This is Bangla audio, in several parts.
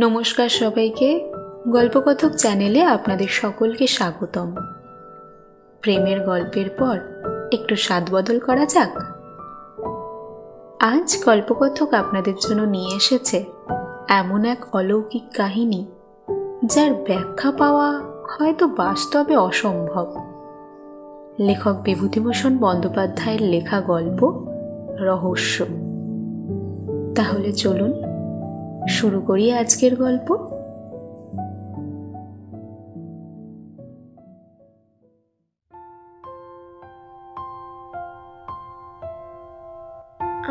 নমস্কার সবাইকে, গল্পকথক চ্যানেলে আপনাদের সকলকে স্বাগতম। প্রেমের গল্পের পর একটু স্বাদ বদল করা যাক। আজ গল্পকথক আপনাদের জন্য নিয়ে এসেছে এমন এক অলৌকিক কাহিনী, যার ব্যাখ্যা পাওয়া হয়তো বাস্তবে অসম্ভব। লেখক বিভূতিভূষণ বন্দ্যোপাধ্যায়ের লেখা গল্প রহস্য। তাহলে চলুন শুরু করি আজকের গল্প।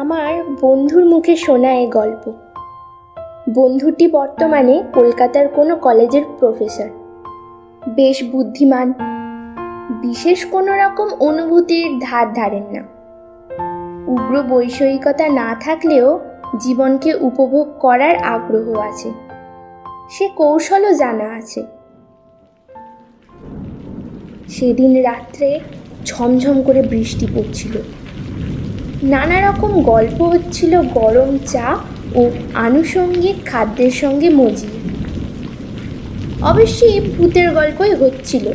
আমার বন্ধুর মুখে শোনা এই গল্প। বন্ধুটি বর্তমানে কলকাতার কোনো কলেজের প্রফেসর, বেশ বুদ্ধিমান, বিশেষ কোনো রকম অনুভূতির ধার ধারেন না। উগ্র বৈষয়িকতা না থাকলেও জীবনকে উপভোগ করার আগ্রহ আছে, সে কৌশলও জানা আছে। সেদিন রাত্রে ঝমঝম করে বৃষ্টি পড়ছিল, নানা রকম গল্প হচ্ছিল গরম চা ও আনুষঙ্গিক খাদ্যের সঙ্গে মজিয়ে। অবশ্যই ভূতের গল্পই হচ্ছিল।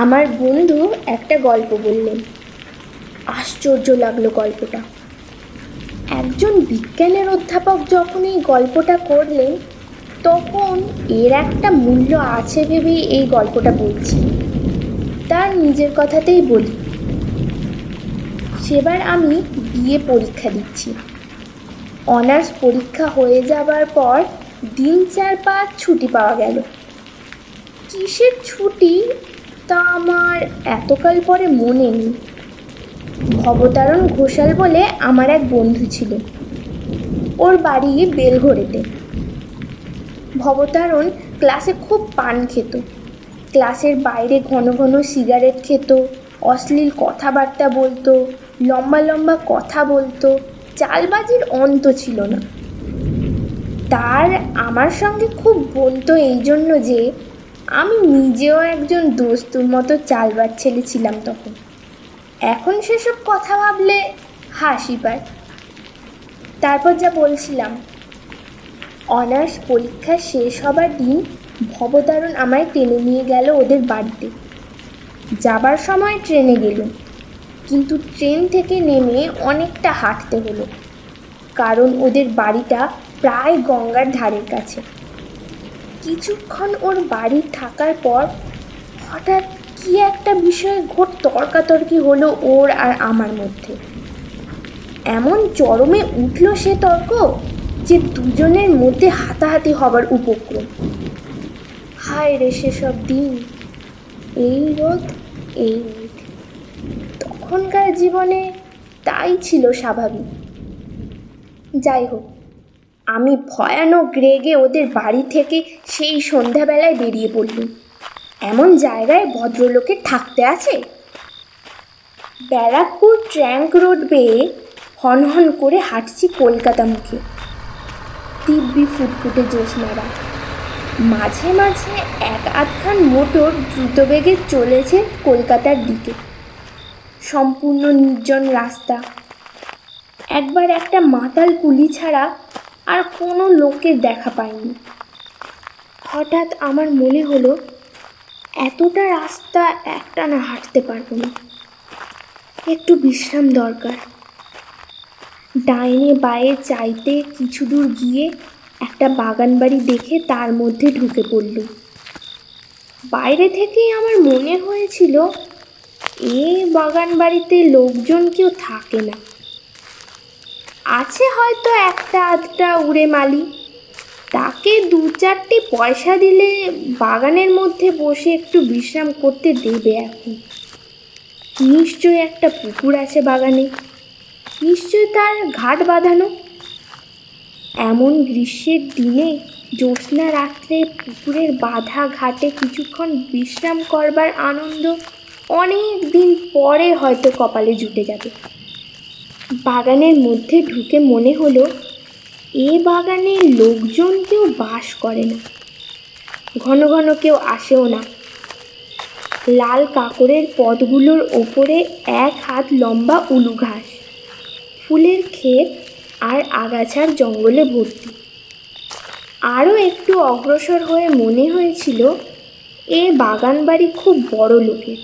আমার বন্ধু একটা গল্প বললেন, আশ্চর্য লাগলো গল্পটা। একজন বিজ্ঞানের অধ্যাপক যখন এই গল্পটা করলেন, তখন এর একটা মূল্য আছে ভেবেই এই গল্পটা বলছি। তার নিজের কথাতেই বলি। সেবার আমি বিএ পরীক্ষা দিচ্ছি। অনার্স পরীক্ষা হয়ে যাবার পর দিন 4-5 ছুটি পাওয়া গেল। কিসের ছুটি তা আমার এতকাল পরে মনে নেই। ভবতারণ ঘোষাল বলে আমার এক বন্ধু ছিল, ওর বাড়ি বেলঘড়িতে। ভবতারণ ক্লাসে খুব পান খেত, ক্লাসের বাইরে ঘন ঘন সিগারেট খেত, অশ্লীল কথাবার্তা বলতো, লম্বা লম্বা কথা বলতো, চালবাজির অন্ত ছিল না। তার আমার সঙ্গে খুব বনতো এই জন্য যে আমি নিজেও একজন দোস্তুর মতো চালবাজ ছেলে ছিলাম তখন। এখন সেসব কথা ভাবলে হাসি পায়। তারপর যা বলছিলাম, অনার্স পরীক্ষা শেষ হবার দিন ভবতারণ আমায় টেনে নিয়ে গেল ওদের বাড়িতে। যাবার সময় ট্রেনে গেল, কিন্তু ট্রেন থেকে নেমে অনেকটা হাঁটতে হলো, কারণ ওদের বাড়িটা প্রায় গঙ্গার ধারের কাছে। কিছুক্ষণ ওর বাড়ি থাকার পর হঠাৎ কি একটা বিষয়ে ঘোর তর্কাতর্কি হলো ওর আর আমার মধ্যে। এমন চরমে উঠল সে তর্ক যে দুজনের মধ্যে হাতাহাতি হবার উপক্রম। হায় রে সেসব দিন, এই রোদ এই মেঘ। তখনকার জীবনে তাই ছিল স্বাভাবিক। যাই হোক, আমি ভয়ানক রেগে ওদের বাড়ি থেকে সেই সন্ধ্যাবেলায় বেরিয়ে পড়লুম। এমন জায়গায় ভদ্রলোকের থাকতে আছে? ব্যারাকপুর ট্র্যাঙ্ক রোড বেয়ে হনহন করে হাঁটছি কলকাতা মুখে। দিব্যি ফুটফুটে জ্যোৎস্নারা, মাঝে মাঝে এক আধখান মোটর দ্রুতবেগে চলেছে কলকাতার দিকে। সম্পূর্ণ নির্জন রাস্তা, একবার একটা মাতাল কুলি ছাড়া আর কোনো লোকের দেখা পাইনি। হঠাৎ আমার মনে হলো এতটা রাস্তা একটানা হাঁটতে পারবো না, একটু বিশ্রাম দরকার। ডাইনে বাঁয়ে চাইতে কিছু দূর গিয়ে একটা বাগান বাড়ি দেখে তার মধ্যে ঢুকে পড়ল। বাইরে থেকেই আমার মনে হয়েছিল এ বাগান বাড়িতে লোকজন কেউ থাকে না, আছে হয়তো একটা আধটা উড়ে মালি। তাকে 2-4টে পয়সা দিলে বাগানের মধ্যে বসে একটু বিশ্রাম করতে দেবে। এখন নিশ্চয় একটা পুকুর আছে বাগানে, নিশ্চয় তার ঘাট বাঁধানো। এমন গ্রীষ্মের দিনে জ্যোৎস্না রাত্রে পুকুরের বাঁধা ঘাটে কিছুক্ষণ বিশ্রাম করবার আনন্দ অনেক দিন পরে হয়তো কপালে জুটে যাবে। বাগানের মধ্যে ঢুকে মনে হলো এ বাগানে লোকজন কেউ বাস করে না, ঘন ঘন কেউ আসেও না। লাল কাকড়ের পথগুলোর ওপরে 1 হাত লম্বা উলু ঘাস, ফুলের ক্ষেত আর আগাছার জঙ্গলে ভর্তি। আরও একটু অগ্রসর হয়ে মনে হয়েছিল এ বাগান বাড়ি খুব বড় লোকের।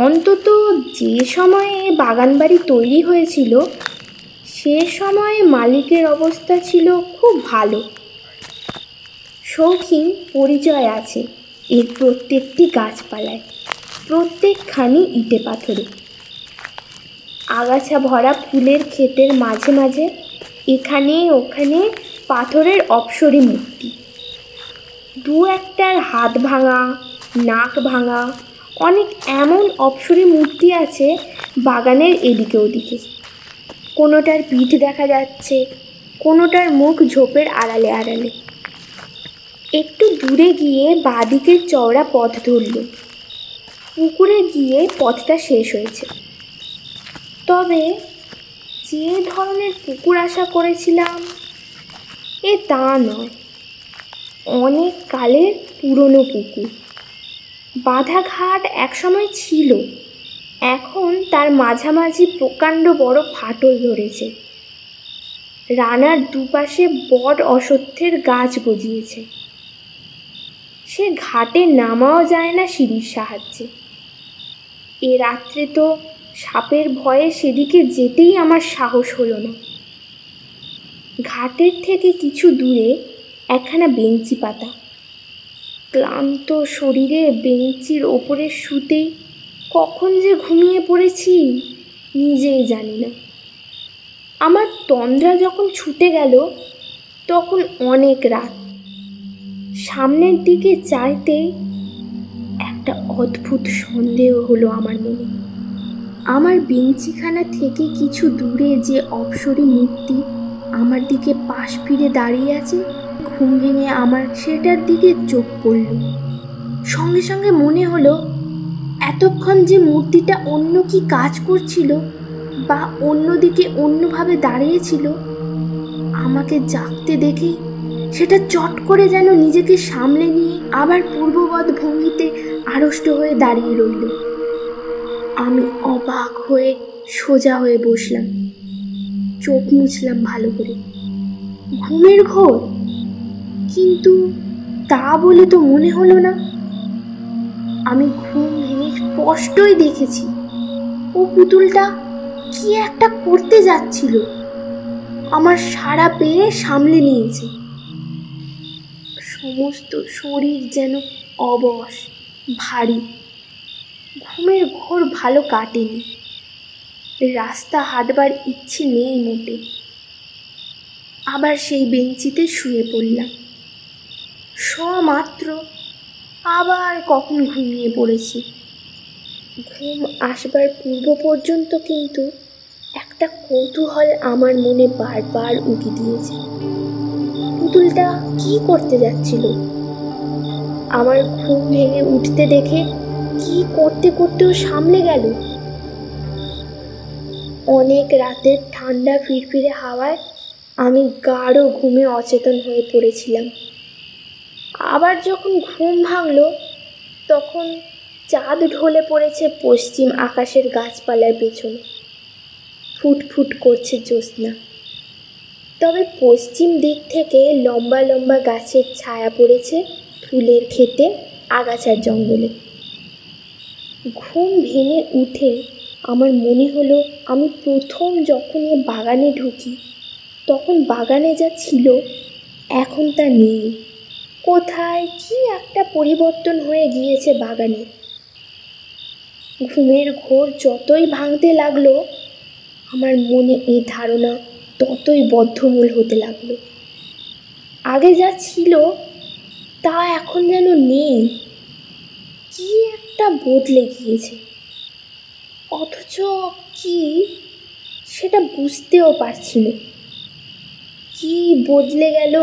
অন্তত যে সময়ে বাগান বাড়ি তৈরি হয়েছিল সে সময়ে মালিকের অবস্থা ছিল খুব ভালো। শৌখিন পরিচয় আছে এর প্রত্যেকটি গাছপালায়, প্রত্যেকখানি ইটে পাথরে। আগাছা ভরা ফুলের ক্ষেতের মাঝে মাঝে এখানে ওখানে পাথরের অপসরী মূর্তি। দু একটার হাত ভাঙা, নাক ভাঙা, অনেক এমন অপসরী মূর্তি আছে বাগানের এদিকে ওদিকে। কোনোটার পিঠ দেখা যাচ্ছে, কোনোটার মুখ ঝোপের আড়ালে আড়ালে। একটু দূরে গিয়ে বাঁদিকের চওড়া পথ ধরল। পুকুরে গিয়ে পথটা শেষ হয়েছে। তবে যে ধরনের পুকুর আশা করেছিলাম এ তা নয়। অনেক কালের পুরনো পুকুর। বাঁধা ঘাট একসময় ছিল, এখন তার মাঝামাঝি প্রকাণ্ড বড় ফাটল ধরেছে। রানার দুপাশে বট অশ্বত্থের গাছ গজিয়েছে। সে ঘাটে নামাও যায় না সিঁড়ির সাহায্যে। এ রাত্রে তো সাপের ভয়ে সেদিকে যেতেই আমার সাহস হলো না। ঘাটের থেকে কিছু দূরে একখানা বেঞ্চি পাতা। ক্লান্ত শরীরে বেঞ্চির ওপরে শুতেই কখন যে ঘুমিয়ে পড়েছি নিজেই জানি না। আমার তন্দ্রা যখন ছুটে গেল তখন অনেক রাত। সামনের দিকে চাইতেই একটা অদ্ভুত সন্দেহ হলো আমার মনে। আমার বেঞ্চিখানা থেকে কিছু দূরে যে অপসরী মূর্তি আমার দিকে পাশ ফিরে দাঁড়িয়ে আছে, ঘুম ভেঙে আমার সেটার দিকে চোখ পড়ল। সঙ্গে সঙ্গে মনে হলো এতক্ষণ যে মূর্তিটা অন্য কি কাজ করছিল বা অন্যদিকে অন্যভাবে দাঁড়িয়েছিল, আমাকে জাগতে দেখে সেটা চট করে যেন নিজেকে সামলে নিয়ে আবার পূর্ববৎ ভঙ্গিতে আড়ষ্ট হয়ে দাঁড়িয়ে রইল। আমি অবাক হয়ে সোজা হয়ে বসলাম, চোখ মুছলাম ভালো করে। ঘুমের ঘোর, কিন্তু তা বলে তো মনে হলো না। আমি ঘুম ভেঙে স্পষ্টই দেখেছি ও পুতুলটা কি একটা করতে যাচ্ছিল। আমার সাড়া পেয়ে সামলে নিয়েছে। সমস্ত শরীর যেন অবশ, ভারী। ঘুমের ঘোর ভালো কাটেনি। রাস্তা হাঁটবার ইচ্ছে নেই মোটে। আবার সেই বেঞ্চিতে শুয়ে পড়লাম। শোয়া মাত্র আবার কখন ঘুমিয়ে পড়েছি। ঘুম আসবার পূর্ব পর্যন্ত কিন্তু একটা কৌতূহল আমার মনে বারবার উকি দিয়েছে। পুতুলটা কি করতে যাচ্ছিল? আমার ঘুম ভেঙে উঠতে দেখে কি করতে করতেও সামনে গেল। অনেক রাতের ঠান্ডা ফিরফিরে হাওয়ায় আমি গাঢ় ঘুমে অচেতন হয়ে পড়েছিলাম। আবার যখন ঘুম ভাঙল তখন চাঁদ ঢলে পড়েছে পশ্চিম আকাশের গাছপালার পেছনে। ফুটফুট করছে জ্যোৎস্না। তবে পশ্চিম দিক থেকে লম্বা লম্বা গাছের ছায়া পড়েছে ফুলের ক্ষেতে, আগাছার জঙ্গলে। ঘুম ভেঙে উঠে আমার মনে হলো আমি প্রথম যখন এ বাগানে ঢুকি তখন বাগানে যা ছিল এখন তা নেই। কোথায় কি একটা পরিবর্তন হয়ে গিয়েছে বাগানে। ঘুমের ঘোর যতই ভাঙতে লাগলো আমার মনে এ ধারণা ততই বদ্ধমূল হতে লাগলো। আগে যা ছিল তা এখন যেন নেই। কি একটা বদলে গিয়েছে, অথচ কি সেটা বুঝতেও পারছি না। কি বদলে গেল,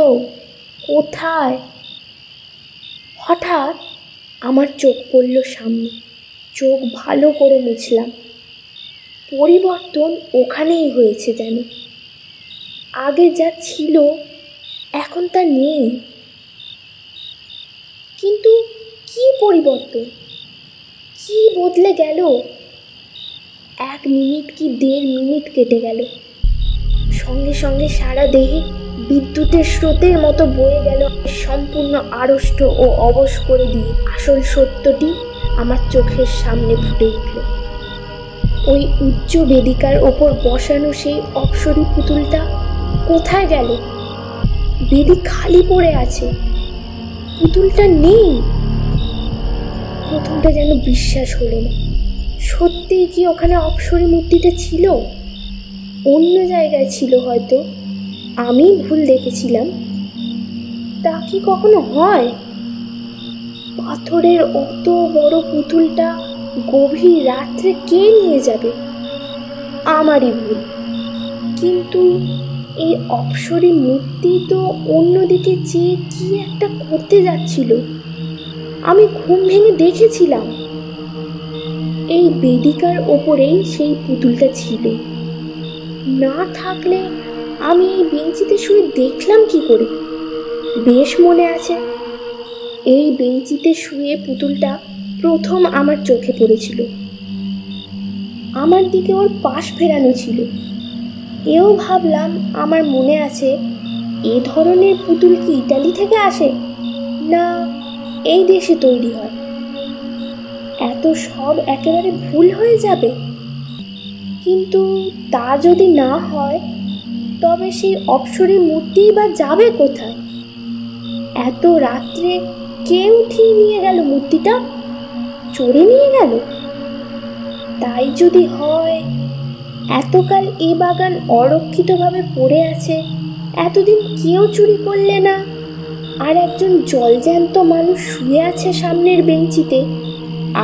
কোথায়? হঠাৎ আমার চোখ পড়ল সামনে। চোখ ভালো করে মুছলাম। পরিবর্তন ওখানেই হয়েছে যেন। আগে যা ছিল এখন তা নেই। কিন্তু কি পরিবর্তন, কি বদলে গেল? 1 মিনিট কি 1.5 মিনিট কেটে গেল। সঙ্গে সঙ্গে সারা দেহে বিদ্যুতের স্রোতের মতো বয়ে গেল, সম্পূর্ণ আড়ষ্ট ও অবশ করে দিয়ে আসল সত্যটি আমার চোখের সামনে ফুটে উঠল। ওই উচ্চ বেদিকার ওপর বসানো সেই অপ্সরী পুতুলটা কোথায় গেল? বেদি খালি পড়ে আছে, পুতুলটা নেই। প্রথমটা যেন বিশ্বাস হলো না। সত্যিই কি ওখানে অপ্সরী মূর্তিটা ছিল? অন্য জায়গায় ছিল হয়তো, আমি ভুল দেখেছিলাম। তা কি কখনো হয়? পাথরের অত বড় পুতুলটা গভীর রাত্রে কে নিয়ে যাবে? আমারই ভুল। কিন্তু এই অপ্সরী মূর্তি তো অন্যদিকে চেয়ে কি একটা করতে যাচ্ছিল। আমি ঘুম ভেঙে দেখেছিলাম। এই বেদিকার ওপরেই সেই পুতুলটা ছিল। না থাকলে আমি এই বেঞ্চিতে শুয়ে দেখলাম কি করে? বেশ মনে আছে, এই বেঞ্চিতে শুয়ে পুতুলটা প্রথম আমার চোখে পড়েছিল। আমার দিকে ওর পাশ ফেরানো ছিল। এও ভাবলাম আমার মনে আছে, এ ধরনের পুতুল কি ইটালি থেকে আসে, না এই দেশে তৈরি হয়? এত সব একেবারে ভুল হয়ে যাবে। কিন্তু তা যদি না হয়, তবে সেই অপ্সরী মূর্তি বা যাবে কোথায়? এত রাত্রে কে উঠিয়ে নিয়ে গেল মূর্তিটা? চোরে নিয়ে গেল? তাই যদি হয়, এতকাল এ বাগান অরক্ষিতভাবে পড়ে আছে, এতদিন কেউ চুরি করলে না, আর একজন জলজ্যান্ত মানুষ শুয়ে আছে সামনের বেঞ্চিতে,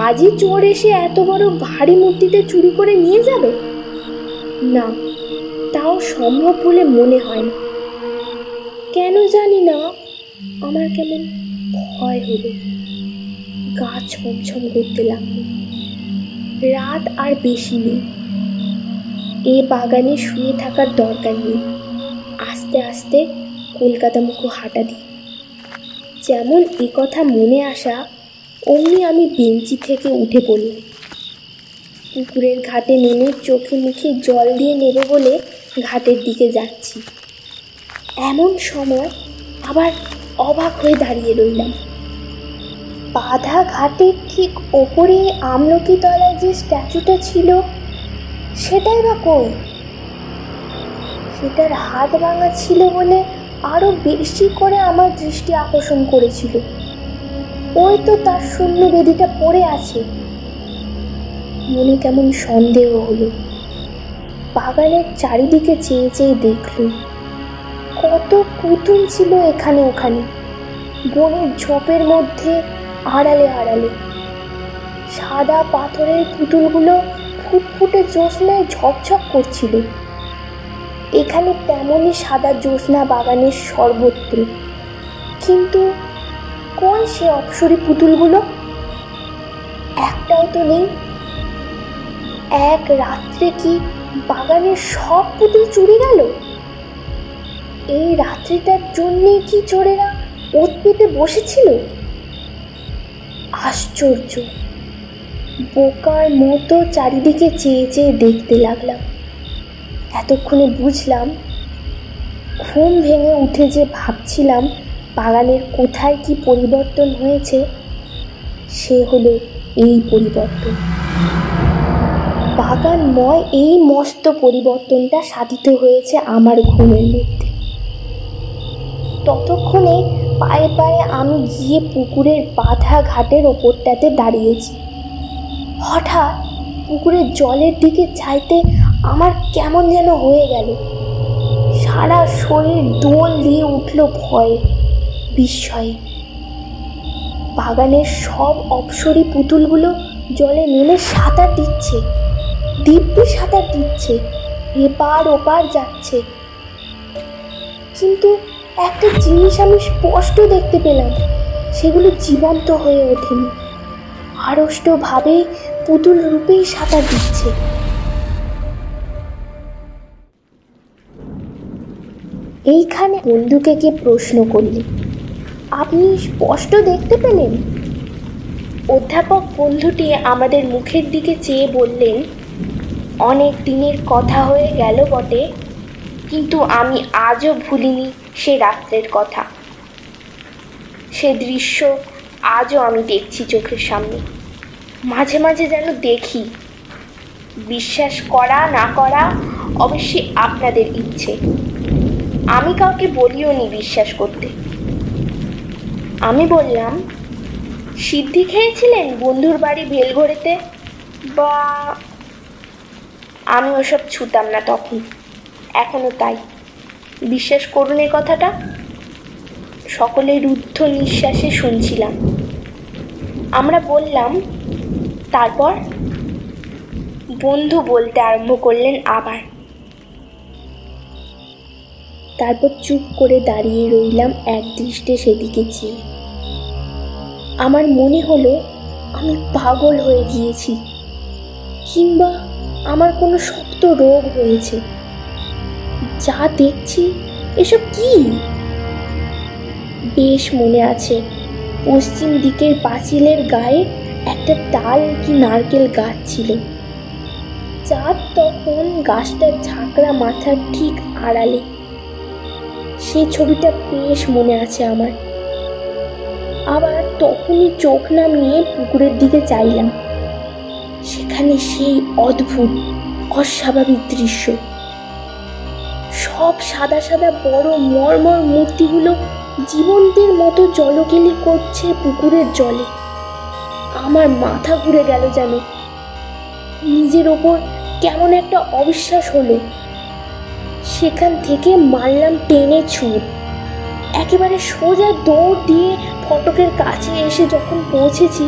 আজই চোর এসে এত বড় ভারী মূর্তিটা চুরি করে নিয়ে যাবে? না, তাও সম্ভব বলে মনে হয় না। কেন জানি না, আমার কেমন ভয় হলো। গা ছমছম করতে লাগলো। রাত আর বেশি নেই। এ বাগানে শুয়ে থাকার দরকার নেই। আস্তে আস্তে কলকাতা মুখো হাঁটা দিই। যেমন এ কথা মনে আসা, অমনি আমি বেঞ্চি থেকে উঠে পড়লাম। পুকুরের ঘাটে নেমে চোখে মুখে জল দিয়ে নেব বলে ঘাটের দিকে যাচ্ছি। এমন সময় আবার অবাক হয়ে দাঁড়িয়ে রইলাম। বাঁধা ঘাটের ঠিক ওপরে আমলকি তলায় যে স্ট্যাচুটা ছিল, সেটাই বা কই? সেটার হাত ভাঙা ছিল বলে আরো বেশি করে আমার দৃষ্টি আকর্ষণ করেছিল। ওই তো তার শূন্য বেদিটা পড়ে আছে। মনে কেমন সন্দেহ হলো। বাগানের চারিদিকে চেয়ে চেয়ে দেখলুম, কত পুতুল ছিল এখানে ওখানে, বনের ঝোপের মধ্যে, আড়ালে আড়ালে। সাদা পাথরের পুতুলগুলো ফুটফুটে জ্যোৎস্নায় ঝকঝক করছিল। এখানে তেমনই সাদা জ্যোৎস্না বাগানের সর্বত্র। কিন্তু কোন সে অপ্সরী পুতুলগুলো? একটাও তো নেই। এক রাত্রে কি বাগানের সব পুতুল চুরি গেল? এই রাত্রিটার জন্যে কি চোরেরা ওত পেতে বসেছিল? আশ্চর্য! বোকার মতো চারিদিকে চেয়ে চেয়ে দেখতে লাগলাম। এতক্ষণে বুঝলাম, ঘুম ভেঙে উঠে যে ভাবছিলাম বাগানের কোথায় কি পরিবর্তন হয়েছে, সে হলো এই পরিবর্তন। বাগানময় এই মস্ত পরিবর্তনটা সাধিত হয়েছে আমার ঘুমের মধ্যে। ততক্ষণে পায়ে পায়ে আমি গিয়ে পুকুরের বাঁধা ঘাটের ওপরটাতে দাঁড়িয়েছি। হঠাৎ পুকুরের জলের দিকে চাইতে আমার কেমন যেন হয়ে গেল। সারা শরীর দোল দিয়ে উঠল ভয়ে, বিস্ময়ে। বাগানের সব অপ্সরী পুতুলগুলো জলে নেমে সাঁতার দিচ্ছে, দিব্যি সাঁতার দিচ্ছে, এপার ওপার যাচ্ছে। কিন্তু একটা জিনিস আমি স্পষ্ট দেখতে পেলাম, সেগুলো জীবন্ত হয়ে ওঠেনি, আড়ষ্ট ভাবে পুতুল রূপেই সাঁতার দিচ্ছে। এইখানে বন্ধুকে কে প্রশ্ন করলে, আপনি স্পষ্ট দেখতে পেলেন? অধ্যাপক বন্ধুটি আমাদের মুখের দিকে চেয়ে বললেন, অনেক দিনের কথা হয়ে গেল বটে, কিন্তু আমি আজও ভুলিনি সে রাত্রের কথা। সে দৃশ্য আজও আমি দেখছি চোখের সামনে। মাঝে মাঝে যেন দেখি। বিশ্বাস করা না করা অবশ্যই আপনাদের ইচ্ছে। আমি কাউকে বলিও নি বিশ্বাস করতে। আমি বললাম, সিদ্ধি খেয়েছিলেন বন্ধুর বাড়ি বেলঘড়িতে, বা আমি ওসব ছুতাম না তখন, এখনো তাই। বিশ্বাস করুন এই কথাটা। সকলের রুদ্ধ নিঃশ্বাসে শুনছিলাম। আমরা বললাম, তারপর? বন্ধু বলতে আরম্ভ করলেন আবার। তারপর চুপ করে দাঁড়িয়ে রইলাম এক দৃষ্টে সেদিকে চেয়ে। আমার মনে হলো আমি পাগল হয়ে গিয়েছি, কিংবা আমার কোনো শক্ত রোগ হয়েছে। যা দেখছি এসব কি? বেশ মনে আছে, পশ্চিম দিকের পাঁচিলের গায়ে একটা তাল কি নারকেল গাছ ছিল। চাঁদ তখন গাছটার ঝাঁকড়া মাথার ঠিক আড়ালে। সেই ছবিটা বেশ মনে আছে আমার। আবার তখনই চোখ নামিয়ে পুকুরের দিকে চাইলাম। সেখানে সেই অদ্ভুত অস্বাভাবিক দৃশ্য। সব সাদা সাদা বড় মর্মর মূর্তিগুলো জীবন্তের মতো জলকেলি করছে পুকুরের জলে। আমার মাথা ঘুরে গেল যেন। নিজের ওপর কেমন একটা অবিশ্বাস হলো। সেখান থেকে মারলাম টেনে ছুট। একেবারে সোজা দৌড় দিয়ে ফটকের কাছে এসে যখন পৌঁছেছি,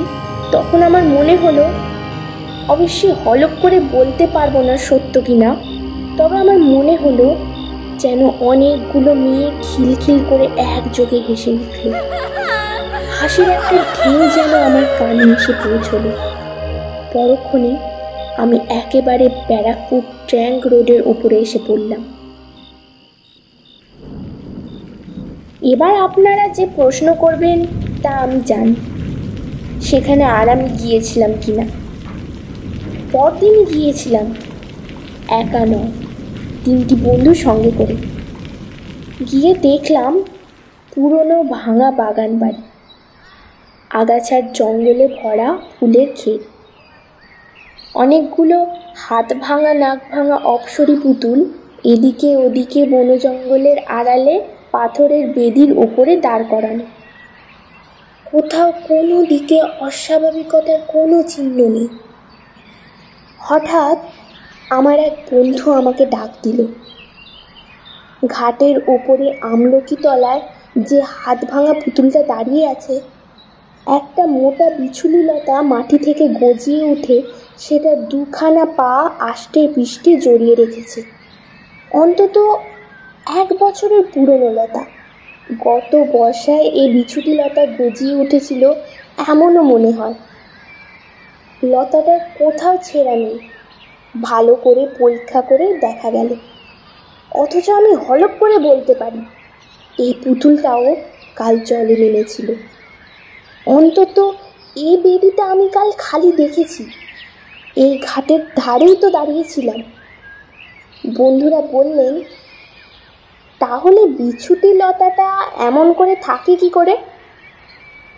তখন আমার মনে হলো, অবশ্যই হলপ করে বলতে পারবো না সত্য কিনা, তবে আমার মনে হলো যেন অনেকগুলো মেয়ে খিলখিল করে একযোগে হেসে উঠল। হাসির একটা ঢেউ যেন আমার কানে এসে পৌঁছলো। পরক্ষণে আমি একেবারে ব্যারাকপুর ট্র্যাঙ্ক রোডের উপরে এসে পড়লাম। এবার আপনারা যে প্রশ্ন করবেন তা আমি জানি, সেখানে আর আমি গিয়েছিলাম কিনা। পরদিনই গিয়েছিলাম, একা নয়, 3টি বন্ধু সঙ্গে করে। গিয়ে দেখলাম পুরনো ভাঙা বাগান বাড়ি, আগাছার জঙ্গলে ভরা ফুলের ক্ষেত, অনেকগুলো হাত ভাঙা নাক ভাঙা অপসরী পুতুল এদিকে ওদিকে বন জঙ্গলের আড়ালে পাথরের বেদির ওপরে দাঁড় করানো। কোথাও কোনো দিকে অস্বাভাবিকতার কোনো চিহ্ন নেই। হঠাৎ আমার এক বন্ধু আমাকে ডাক দিল। ঘাটের ওপরে আমলকি তলায় যে হাত ভাঙা পুতুলটা দাঁড়িয়ে আছে, একটা মোটা বিছুলি লতা মাটি থেকে গজিয়ে উঠে সেটা 2খানা পা আষ্টে পিষ্টে জড়িয়ে রেখেছে। অন্তত 1 বছরের পুরনো লতা। গত বর্ষায় এই বিছুটি লতা গজিয়ে উঠেছিল এমনও মনে হয়। লতাটার কোথাও ছেঁড়া নেই, ভালো করে পরীক্ষা করে দেখা গেল। অথচ আমি হলপ করে বলতে পারি এই পুতুলটাও কাল জলে নেমেছিল। অন্তত এই বেদিটা আমি কাল খালি দেখেছি, এই ঘাটের ধারেই তো দাঁড়িয়েছিলাম। বন্ধুরা বললেন, তাহলে বিছুটি লতাটা এমন করে থাকে কি করে?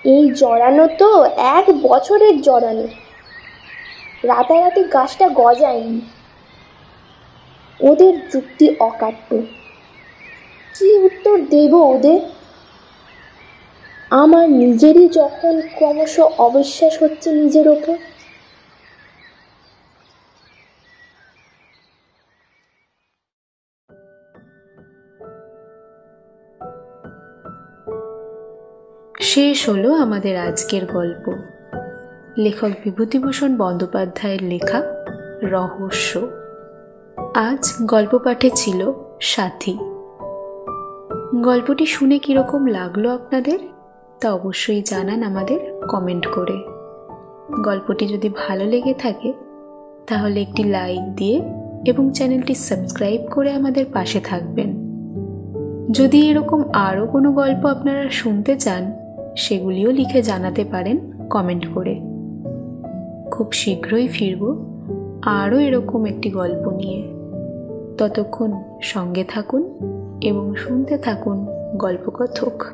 এই জড়ানো তো 1 বছরের জড়ানো, রাতারাতি গাছটা গজায়নি। ওদের যুক্তি অকাট্য। কি উত্তর দেব ওদের? আমার নিজেরই যখন ক্রমশ অবিশ্বাস হচ্ছে নিজের ওপর। শেষ হলো আমাদের আজকের গল্প। লেখক বিভূতিভূষণ বন্দ্যোপাধ্যায়ের লেখা রহস্য। আজ গল্প পাঠে ছিল সাথী। গল্পটি শুনে কীরকম লাগলো আপনাদের তা অবশ্যই জানান আমাদের কমেন্ট করে। গল্পটি যদি ভালো লেগে থাকে তাহলে একটি লাইক দিয়ে এবং চ্যানেলটি সাবস্ক্রাইব করে আমাদের পাশে থাকবেন। যদি এরকম আরও কোনো গল্প আপনারা শুনতে চান সেগুলিও লিখে জানাতে পারেন কমেন্ট করে। খুব শীঘ্রই ফিরব আরও এরকম একটি গল্প নিয়ে। ততক্ষণ সঙ্গে থাকুন এবং শুনতে থাকুন গল্পকথক।